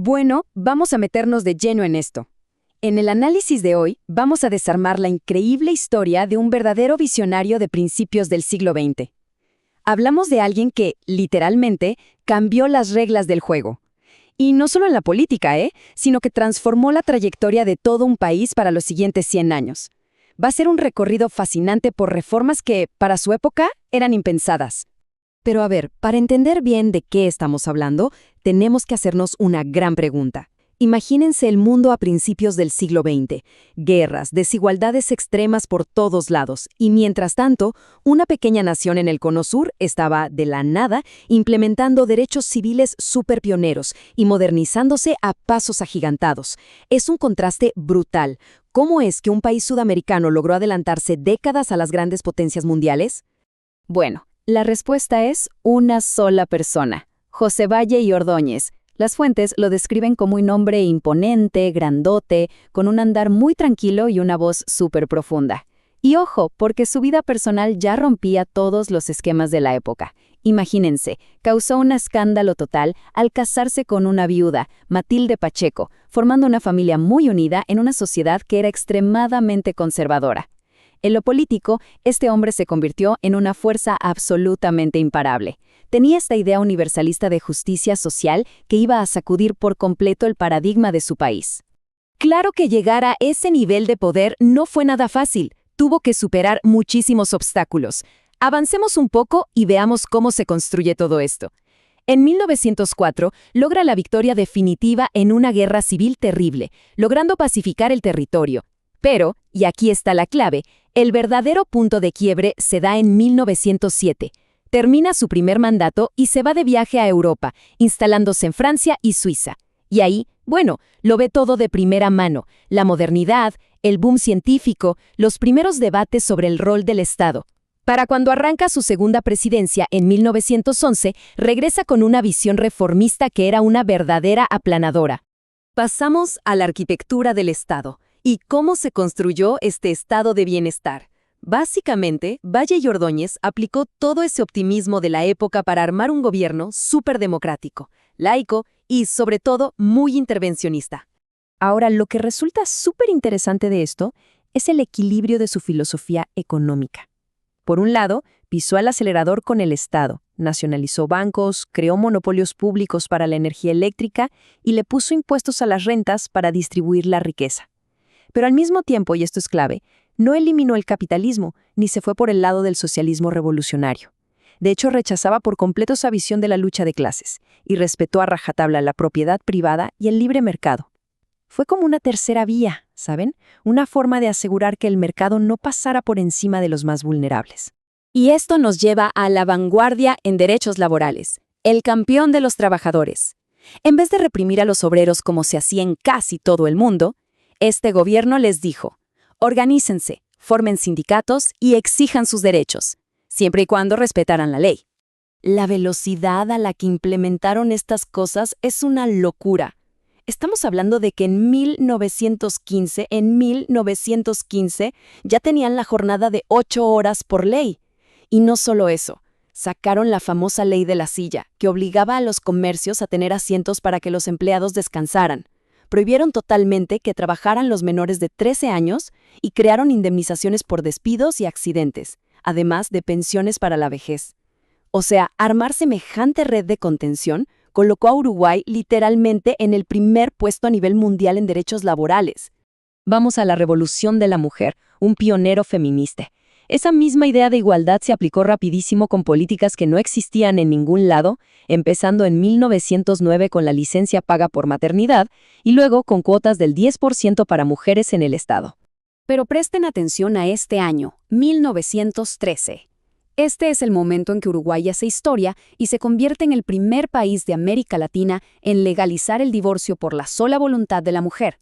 Bueno, vamos a meternos de lleno en esto. En el análisis de hoy, vamos a desarmar la increíble historia de un verdadero visionario de principios del siglo XX. Hablamos de alguien que, literalmente, cambió las reglas del juego. Y no solo en la política, sino que transformó la trayectoria de todo un país para los siguientes 100 años. Va a ser un recorrido fascinante por reformas que, para su época, eran impensadas. Pero a ver, para entender bien de qué estamos hablando, tenemos que hacernos una gran pregunta. Imagínense el mundo a principios del siglo XX, guerras, desigualdades extremas por todos lados, y mientras tanto, una pequeña nación en el Cono Sur estaba, de la nada, implementando derechos civiles súper pioneros y modernizándose a pasos agigantados. Es un contraste brutal. ¿Cómo es que un país sudamericano logró adelantarse décadas a las grandes potencias mundiales? Bueno, la respuesta es una sola persona, José Valle y Ordóñez. Las fuentes lo describen como un hombre imponente, grandote, con un andar muy tranquilo y una voz súper profunda. Y ojo, porque su vida personal ya rompía todos los esquemas de la época. Imagínense, causó un escándalo total al casarse con una viuda, Matilde Pacheco, formando una familia muy unida en una sociedad que era extremadamente conservadora. En lo político, este hombre se convirtió en una fuerza absolutamente imparable. Tenía esta idea universalista de justicia social que iba a sacudir por completo el paradigma de su país. Claro que llegar a ese nivel de poder no fue nada fácil, tuvo que superar muchísimos obstáculos. Avancemos un poco y veamos cómo se construye todo esto. En 1904, logra la victoria definitiva en una guerra civil terrible, logrando pacificar el territorio. Pero, y aquí está la clave, el verdadero punto de quiebre se da en 1907. Termina su primer mandato y se va de viaje a Europa, instalándose en Francia y Suiza. Y ahí, bueno, lo ve todo de primera mano, la modernidad, el boom científico, los primeros debates sobre el rol del Estado. Para cuando arranca su segunda presidencia en 1911, regresa con una visión reformista que era una verdadera aplanadora. Pasamos a la arquitectura del Estado. ¿Y cómo se construyó este estado de bienestar? Básicamente, Valle y Ordóñez aplicó todo ese optimismo de la época para armar un gobierno súper democrático, laico y, sobre todo, muy intervencionista. Ahora, lo que resulta súper interesante de esto es el equilibrio de su filosofía económica. Por un lado, pisó el acelerador con el Estado, nacionalizó bancos, creó monopolios públicos para la energía eléctrica y le puso impuestos a las rentas para distribuir la riqueza. Pero al mismo tiempo, y esto es clave, no eliminó el capitalismo ni se fue por el lado del socialismo revolucionario. De hecho, rechazaba por completo esa visión de la lucha de clases y respetó a rajatabla la propiedad privada y el libre mercado. Fue como una tercera vía, ¿saben? Una forma de asegurar que el mercado no pasara por encima de los más vulnerables. Y esto nos lleva a la vanguardia en derechos laborales, el campeón de los trabajadores. En vez de reprimir a los obreros como se hacía en casi todo el mundo, este gobierno les dijo, organícense, formen sindicatos y exijan sus derechos, siempre y cuando respetaran la ley. La velocidad a la que implementaron estas cosas es una locura. Estamos hablando de que en 1915 ya tenían la jornada de 8 horas por ley. Y no solo eso, sacaron la famosa ley de la silla, que obligaba a los comercios a tener asientos para que los empleados descansaran. Prohibieron totalmente que trabajaran los menores de 13 años y crearon indemnizaciones por despidos y accidentes, además de pensiones para la vejez. O sea, armar semejante red de contención colocó a Uruguay literalmente en el primer puesto a nivel mundial en derechos laborales. Vamos a la Revolución de la Mujer, un pionero feminista. Esa misma idea de igualdad se aplicó rapidísimo con políticas que no existían en ningún lado, empezando en 1909 con la licencia paga por maternidad y luego con cuotas del 10% para mujeres en el Estado. Pero presten atención a este año, 1913. Este es el momento en que Uruguay hace historia y se convierte en el primer país de América Latina en legalizar el divorcio por la sola voluntad de la mujer.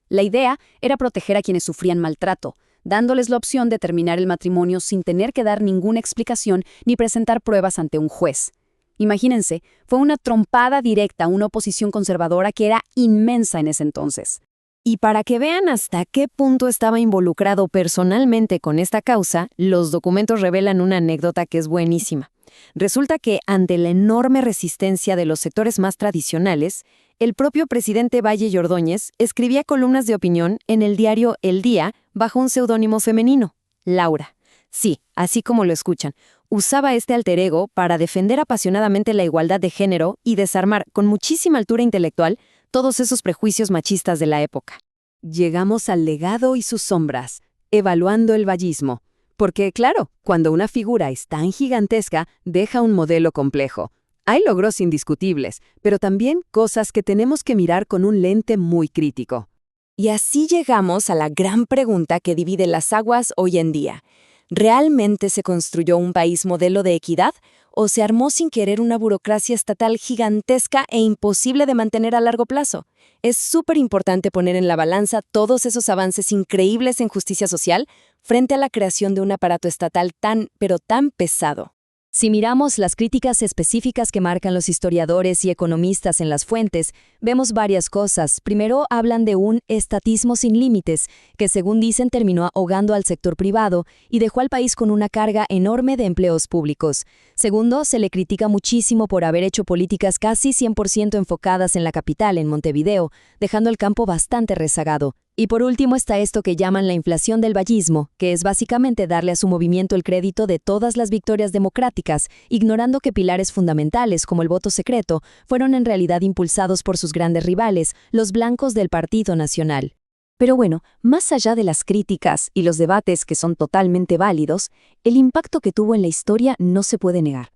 La idea era proteger a quienes sufrían maltrato, dándoles la opción de terminar el matrimonio sin tener que dar ninguna explicación ni presentar pruebas ante un juez. Imagínense, fue una trompada directa a una oposición conservadora que era inmensa en ese entonces. Y para que vean hasta qué punto estaba involucrado personalmente con esta causa, los documentos revelan una anécdota que es buenísima. Resulta que, ante la enorme resistencia de los sectores más tradicionales, El propio presidente Valle y Ordóñez escribía columnas de opinión en el diario El Día bajo un seudónimo femenino, Laura. Sí, así como lo escuchan, usaba este alter ego para defender apasionadamente la igualdad de género y desarmar con muchísima altura intelectual todos esos prejuicios machistas de la época. Llegamos al legado y sus sombras, evaluando el vallismo. Porque, claro, cuando una figura es tan gigantesca, deja un modelo complejo. Hay logros indiscutibles, pero también cosas que tenemos que mirar con un lente muy crítico. Y así llegamos a la gran pregunta que divide las aguas hoy en día. ¿Realmente se construyó un país modelo de equidad o se armó sin querer una burocracia estatal gigantesca e imposible de mantener a largo plazo? Es súper importante poner en la balanza todos esos avances increíbles en justicia social frente a la creación de un aparato estatal pero tan pesado. Si miramos las críticas específicas que marcan los historiadores y economistas en las fuentes, vemos varias cosas. Primero, hablan de un estatismo sin límites, que según dicen terminó ahogando al sector privado y dejó al país con una carga enorme de empleos públicos. Segundo, se le critica muchísimo por haber hecho políticas casi 100% enfocadas en la capital, en Montevideo, dejando el campo bastante rezagado. Y por último está esto que llaman la inflación del vallismo, que es básicamente darle a su movimiento el crédito de todas las victorias democráticas, ignorando que pilares fundamentales como el voto secreto fueron en realidad impulsados por sus grandes rivales, los blancos del Partido Nacional. Pero bueno, más allá de las críticas y los debates que son totalmente válidos, el impacto que tuvo en la historia no se puede negar.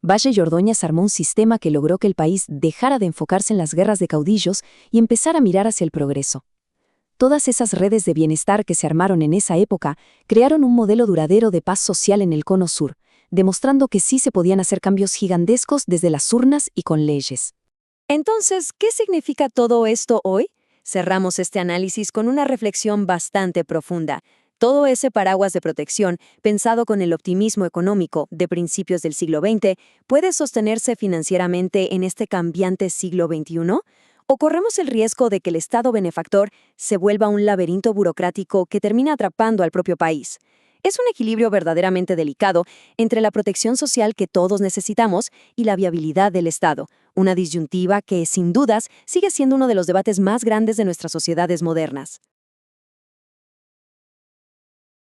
Valle y Ordóñez armó un sistema que logró que el país dejara de enfocarse en las guerras de caudillos y empezara a mirar hacia el progreso. Todas esas redes de bienestar que se armaron en esa época crearon un modelo duradero de paz social en el Cono Sur, demostrando que sí se podían hacer cambios gigantescos desde las urnas y con leyes. Entonces, ¿qué significa todo esto hoy? Cerramos este análisis con una reflexión bastante profunda. Todo ese paraguas de protección, pensado con el optimismo económico de principios del siglo XX, ¿puede sostenerse financieramente en este cambiante siglo XXI? ¿O corremos el riesgo de que el Estado benefactor se vuelva un laberinto burocrático que termina atrapando al propio país? Es un equilibrio verdaderamente delicado entre la protección social que todos necesitamos y la viabilidad del Estado, una disyuntiva que, sin dudas, sigue siendo uno de los debates más grandes de nuestras sociedades modernas.